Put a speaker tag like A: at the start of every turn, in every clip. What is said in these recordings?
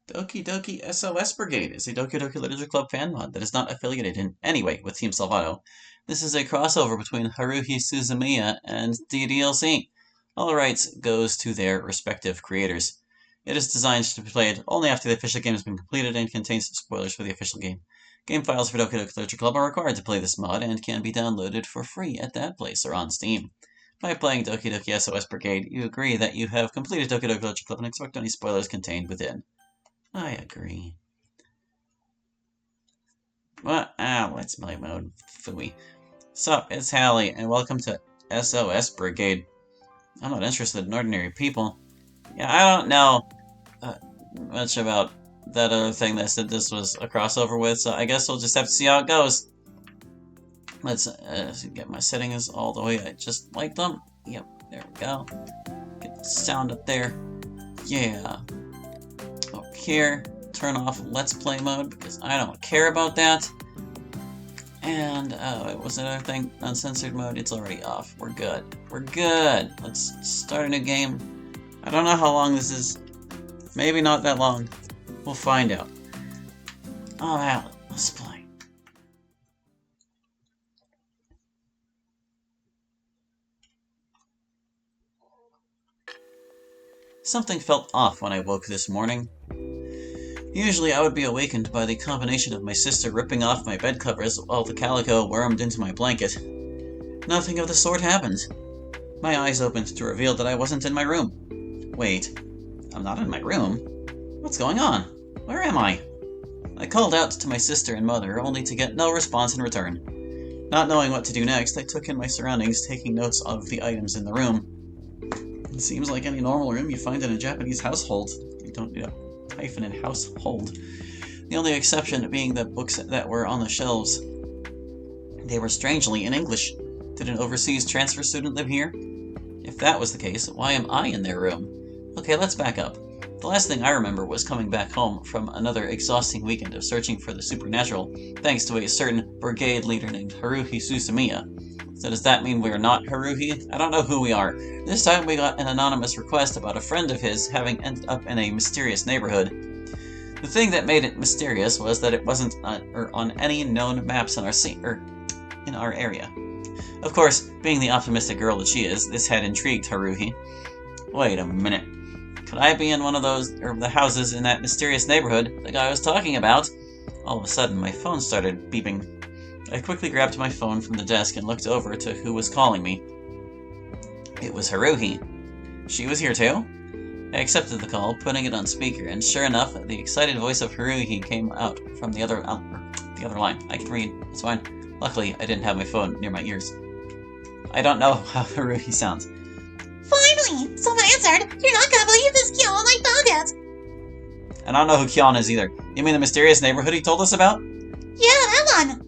A: Doki Doki SOS Brigade is a Doki Doki Literature Club fan mod that is not affiliated in any way with Team Salvato. This is a crossover between Haruhi Suzumiya and DDLC. All rights goes to their respective creators. It is designed to be played only after the official game has been completed and contains spoilers for the official game. Game files for Doki Doki Literature Club are required to play this mod and can be downloaded for free at that place or on Steam. By playing Doki Doki SOS Brigade, you agree that you have completed Doki Doki Literature Club and expect any spoilers contained within. I agree. What? Let's play mode. Phooey. Sup, it's Hallie, and welcome to SOS Brigade. I'm not interested in ordinary people. Yeah, I don't know much about that other thing that I said this was a crossover with, so I guess we'll just have to see how it goes. Let's get my settings all the way I just like them. Yep, there we go. Get the sound up there. Yeah. Up here, turn off Let's Play mode because I don't care about that. And, what was another thing? Uncensored mode, it's already off. We're good. We're good. Let's start a new game. I don't know how long this is. Maybe not that long. We'll find out. Alright, let's play. Something felt off when I woke this morning. Usually I would be awakened by the combination of my sister ripping off my bed covers while the calico wormed into my blanket. Nothing of the sort happened. My eyes opened to reveal that I wasn't in my room. Wait, I'm not in my room? What's going on? Where am I? I called out to my sister and mother, only to get no response in return. Not knowing what to do next, I took in my surroundings, taking notes of the items in the room. It seems like any normal room you find in a Japanese household. You don't need a hyphen in household. The only exception being the books that were on the shelves. They were strangely in English. Did an overseas transfer student live here? If that was the case, why am I in their room? Okay, let's back up. The last thing I remember was coming back home from another exhausting weekend of searching for the supernatural, thanks to a certain brigade leader named Haruhi Suzumiya. So does that mean we're not Haruhi? I don't know who we are. This time we got an anonymous request about a friend of his having ended up in a mysterious neighborhood. The thing that made it mysterious was that it wasn't on any known maps in our area. Of course, being the optimistic girl that she is, this had intrigued Haruhi. Wait a minute. Could I be in one of the houses in that mysterious neighborhood the guy was talking about? All of a sudden, my phone started beeping. I quickly grabbed my phone from the desk and looked over to who was calling me. It was Haruhi. She was here too? I accepted the call, putting it on speaker, and sure enough, the excited voice of Haruhi came out from the other line. I can read, it's fine. Luckily, I didn't have my phone near my ears. I don't know how Haruhi sounds.
B: Finally! Someone answered! You're not gonna believe this, Kyon! I found it!
A: I don't know who Kyon is either. You mean the mysterious neighborhood he told us about?
B: Yeah, that one!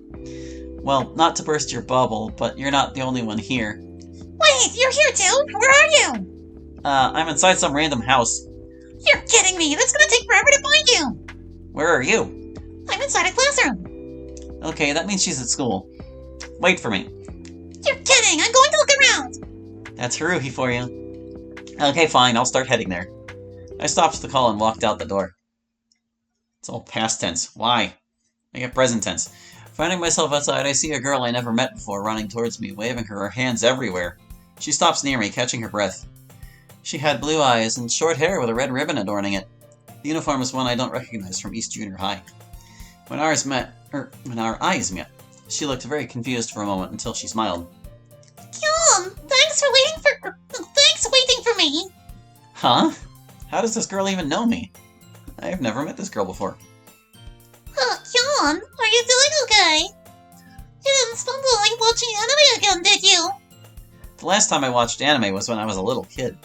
A: Well, not to burst your bubble, but you're not the only one here.
B: Wait, you're here too? Where are you?
A: I'm inside some random house.
B: You're kidding me! That's gonna take forever to find you!
A: Where are you?
B: I'm inside a classroom.
A: Okay, that means she's at school. Wait for me.
B: You're kidding! I'm going to look around!
A: That's Haruhi for you. Okay, fine, I'll start heading there. I stopped the call and walked out the door. It's all past tense. Why? I get present tense. Finding myself outside, I see a girl I never met before running towards me, waving her hands everywhere. She stops near me, catching her breath. She had blue eyes and short hair with a red ribbon adorning it. The uniform is one I don't recognize from East Junior High. When our eyes met, she looked very confused for a moment until she smiled.
B: Kyon, thanks waiting for me.
A: Huh? How does this girl even know me? I've never met this girl before.
B: Kyon, are you doing okay? You didn't stumble like watching anime again, did you?
A: The last time I watched anime was when I was a little kid.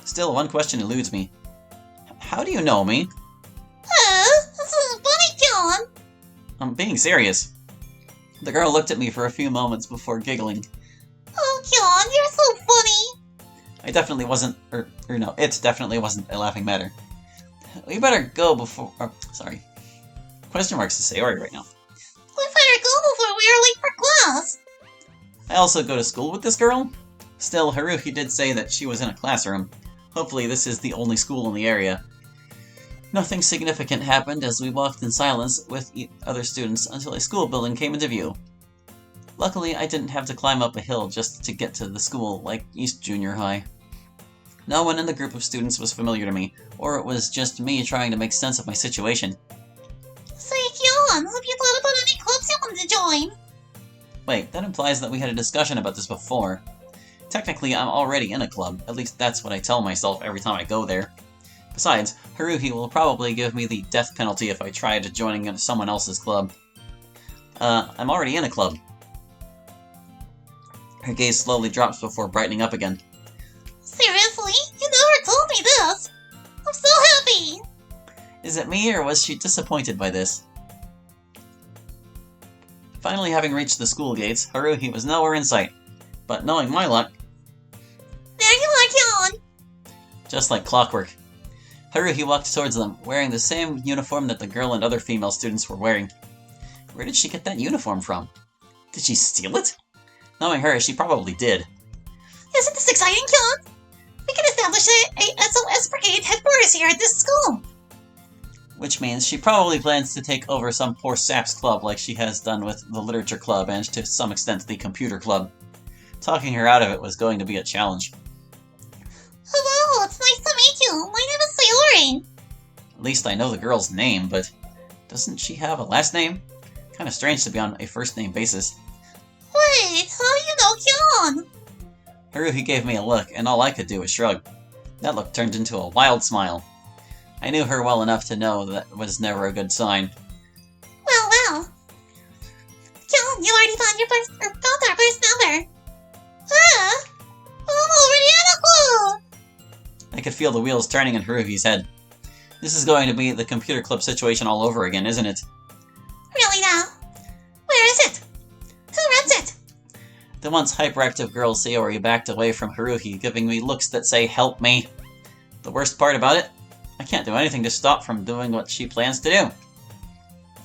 A: Still, one question eludes me. How do you know me?
B: This is funny, Kyon.
A: I'm being serious. The girl looked at me for a few moments before giggling.
B: Oh, Kyon, you're so funny.
A: It definitely wasn't a laughing matter. We better go before... sorry. Question marks to say right now.
B: We better go before we are late for class.
A: I also go to school with this girl? Still, Haruhi did say that she was in a classroom. Hopefully this is the only school in the area. Nothing significant happened as we walked in silence with other students until a school building came into view. Luckily, I didn't have to climb up a hill just to get to the school like East Junior High. No one in the group of students was familiar to me, or it was just me trying to make sense of my situation.
B: Say, Kyon, have you thought about any clubs you want to join?
A: Wait, that implies that we had a discussion about this before. Technically, I'm already in a club, at least that's what I tell myself every time I go there. Besides, Haruhi will probably give me the death penalty if I try to join someone else's club. I'm already in a club. Her gaze slowly drops before brightening up again.
B: Seriously? You never told me this! I'm so happy!
A: Is it me, or was she disappointed by this? Finally having reached the school gates, Haruhi was nowhere in sight. But knowing my luck...
B: There you are, Kyon!
A: Just like clockwork. Haruhi walked towards them, wearing the same uniform that the girl and other female students were wearing. Where did she get that uniform from? Did she steal it? Knowing her, she probably did.
B: Isn't this exciting, Kyon? We can establish a SOS Brigade headquarters here at this school!
A: Which means she probably plans to take over some poor sap's club like she has done with the literature club and to some extent the computer club. Talking her out of it was going to be a challenge.
B: Hello, it's nice to meet you. My name is Sayori.
A: At least I know the girl's name, but doesn't she have a last name? Kinda strange to be on a first name basis.
B: Wait, how do you know Kyon?
A: Haruhi gave me a look, and all I could do was shrug. That look turned into a wild smile. I knew her well enough to know that was never a good sign.
B: Well. Kyon, you already found our first number. Ah! I'm already in a club!
A: I could feel the wheels turning in Haruhi's head. This is going to be the computer club situation all over again, isn't it?
B: Really now? Where is it? Who runs it?
A: The once hyperactive girl Sayori backed away from Haruhi, giving me looks that say, "Help me." The worst part about it? I can't do anything to stop from doing what she plans to do.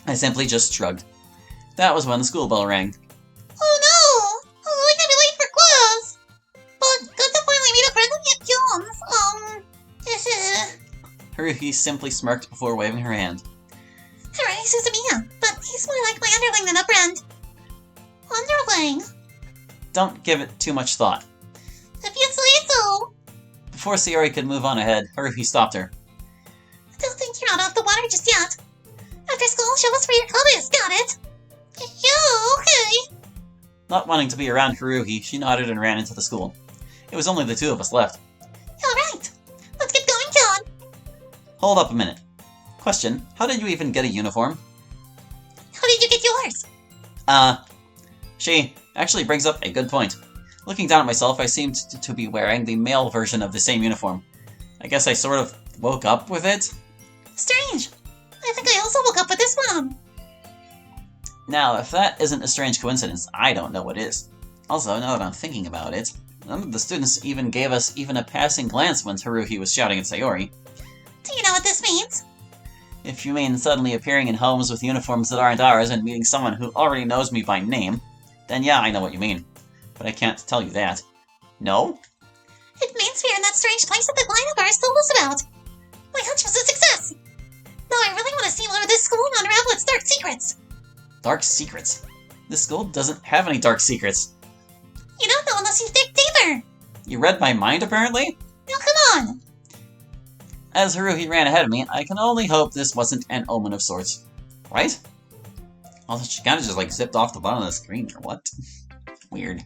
A: I simply just shrugged. That was when the school bell rang.
B: Oh no! Oh, I can't be late for class! But good to finally meet a friend of Kyon's.
A: Haruhi simply smirked before waving her hand.
B: Alright, Suzumiya, but he's more like my underling than a friend. Underling?
A: Don't give it too much thought.
B: If you say so.
A: Before Sayori could move on ahead, Haruhi stopped her.
B: I don't think you're out of the water just yet. After school, show us where your club is, got it? Yeah, okay.
A: Not wanting to be around Haruhi, she nodded and ran into the school. It was only the two of us left.
B: Alright, let's get going, Kyon.
A: Hold up a minute. Question, how did you even get a uniform?
B: How did you get yours?
A: She actually brings up a good point. Looking down at myself, I seemed to be wearing the male version of the same uniform. I guess I sort of woke up with it?
B: Strange. I think I also woke up with this one.
A: Now, if that isn't a strange coincidence, I don't know what is. Also, now that I'm thinking about it, none of the students even gave us even a passing glance when Haruhi was shouting at Sayori.
B: Do you know what this means?
A: If you mean suddenly appearing in homes with uniforms that aren't ours and meeting someone who already knows me by name, then yeah, I know what you mean. But I can't tell you that. No?
B: It means we're in that strange place that the client of ours told us about. My hunch was a success. Now I really want to see more of this school and unravel its dark secrets.
A: Dark secrets? This school doesn't have any dark secrets.
B: You don't know unless you dig deeper.
A: You read my mind, apparently?
B: Now come on.
A: As Haruhi ran ahead of me, I can only hope this wasn't an omen of sorts. Right? Also, she kinda just like zipped off the bottom of the screen, or what? Weird.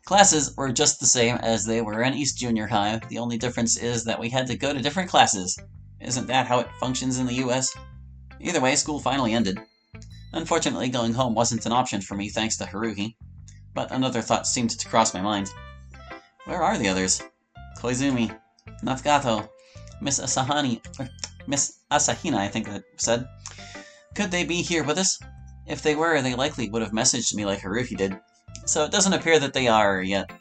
A: Classes were just the same as they were in East Junior High. The only difference is that we had to go to different classes. Isn't that how it functions in the US? Either way, school finally ended. Unfortunately, going home wasn't an option for me thanks to Haruhi. But another thought seemed to cross my mind. Where are the others? Koizumi, Nafgato, Miss Asahina, I think that said. Could they be here with us? If they were, they likely would have messaged me like Haruhi did. So it doesn't appear that they are yet.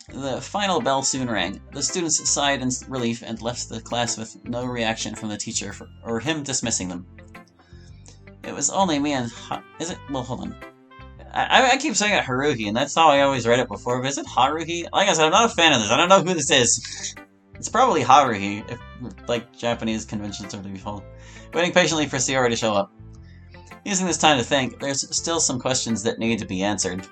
A: The final bell soon rang. The students sighed in relief and left the class with no reaction from the teacher or him dismissing them. It was only me and is it? Well, hold on. I keep saying it Haruhi, and that's how I always read it before, but is it Haruhi? Like I said, I'm not a fan of this. I don't know who this is. It's probably Haruhi, if like Japanese conventions are to be followed, waiting patiently for Sayori to show up. Using this time to think, there's still some questions that need to be answered.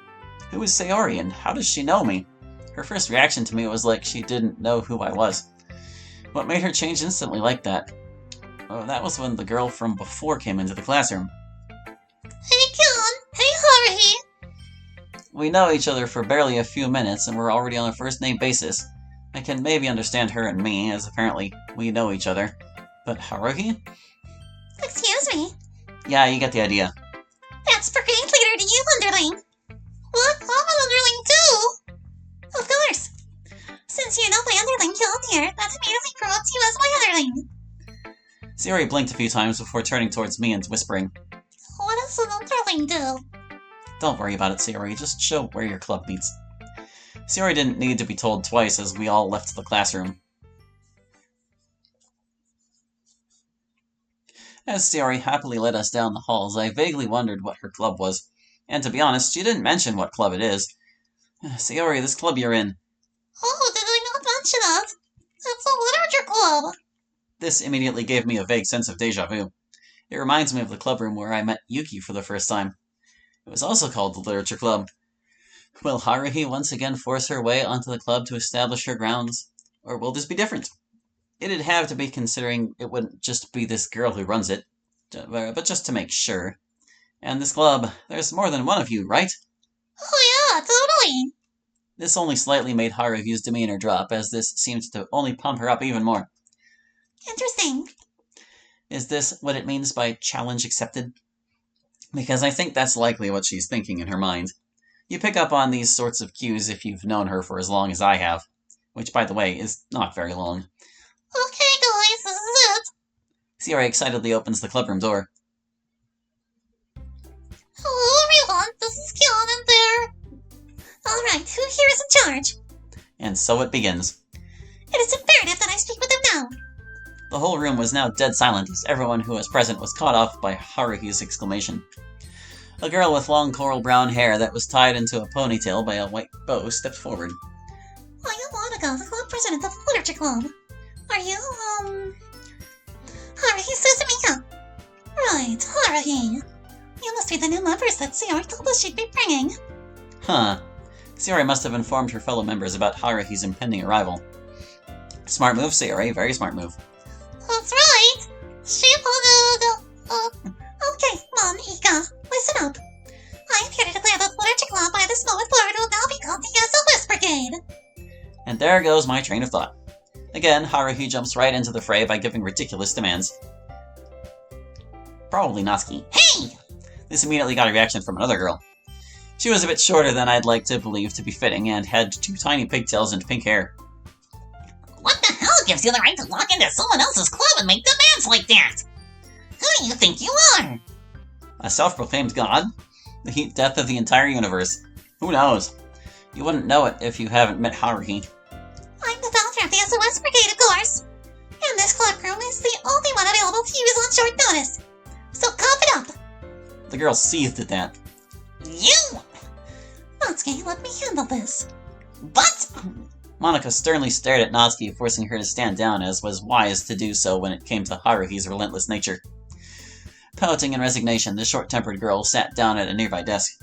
A: Who is Sayori, and how does she know me? Her first reaction to me was like she didn't know who I was. What made her change instantly like that? Oh, that was when the girl from before came into the classroom.
B: Hey, Kyon! Hey, Haruhi!
A: We know each other for barely a few minutes, and we're already on a first-name basis. I can maybe understand her and me, as apparently we know each other. But Haruhi?
B: Excuse me?
A: Yeah, you get the idea.
B: That's Brigade Leader to you, Underling! What? I'm an Underling too! Of course! Since you know my Underling Kyon here, that immediately promotes you as my Underling!
A: Sayori blinked a few times before turning towards me and whispering,
B: What does an Underling do?
A: Don't worry about it, Sayori, just show where your club meets. Sayori didn't need to be told twice as we all left the classroom. As Sayori happily led us down the halls, I vaguely wondered what her club was. And to be honest, she didn't mention what club it is. Sayori, this club you're in.
B: Oh, did I not mention it? It's a literature club!
A: This immediately gave me a vague sense of deja vu. It reminds me of the clubroom where I met Yuki for the first time. It was also called the Literature Club. Will Haruhi once again force her way onto the club to establish her grounds? Or will this be different? It'd have to be, considering it wouldn't just be this girl who runs it. But just to make sure. And this club, there's more than one of you, right?
B: Oh yeah, totally!
A: This only slightly made Haruhi's demeanor drop, as this seemed to only pump her up even more.
B: Interesting.
A: Is this what it means by challenge accepted? Because I think that's likely what she's thinking in her mind. You pick up on these sorts of cues if you've known her for as long as I have. Which, by the way, is not very long.
B: Okay, guys, this is it.
A: Sayori excitedly opens the clubroom door.
B: Hello, everyone. This is Kyon and there. Alright, who here is in charge?
A: And so it begins.
B: It is imperative that I speak with him now.
A: The whole room was now dead silent as everyone who was present was caught off by Haruhi's exclamation. A girl with long coral brown hair that was tied into a ponytail by a white bow stepped forward.
B: I am Monica, the club president of the Literature Club. Are you, Haruhi Suzumiya? Right, Haruhi. You must be the new members that Sayori told us she'd be bringing.
A: Huh. Sayori must have informed her fellow members about Haruhi's impending arrival. Smart move, Sayori. Very smart move.
B: That's right. Okay, Monica, listen up. I am here to declare that the Literature Club by this moment forward will now be called the SOS Brigade.
A: And there goes my train of thought. Again, Haruhi jumps right into the fray by giving ridiculous demands. Probably Natsuki. Hey! This immediately got a reaction from another girl. She was a bit shorter than I'd like to believe to be fitting, and had 2 tiny pigtails and pink hair.
B: What the hell gives you the right to walk into someone else's club and make demands like that? Who do you think you are?
A: A self-proclaimed god? The heat death of the entire universe. Who knows? You wouldn't know it if you haven't met Haruhi.
B: I'm the founder of the SOS Brigade, of course. And this club room is the only one available to use on short notice. So cough it up.
A: The girl seethed at that.
B: You! Natsuki, let me handle this. But...
A: Monica sternly stared at Natsuki, forcing her to stand down, as was wise to do so when it came to Haruhi's relentless nature. Pouting in resignation, the short-tempered girl sat down at a nearby desk.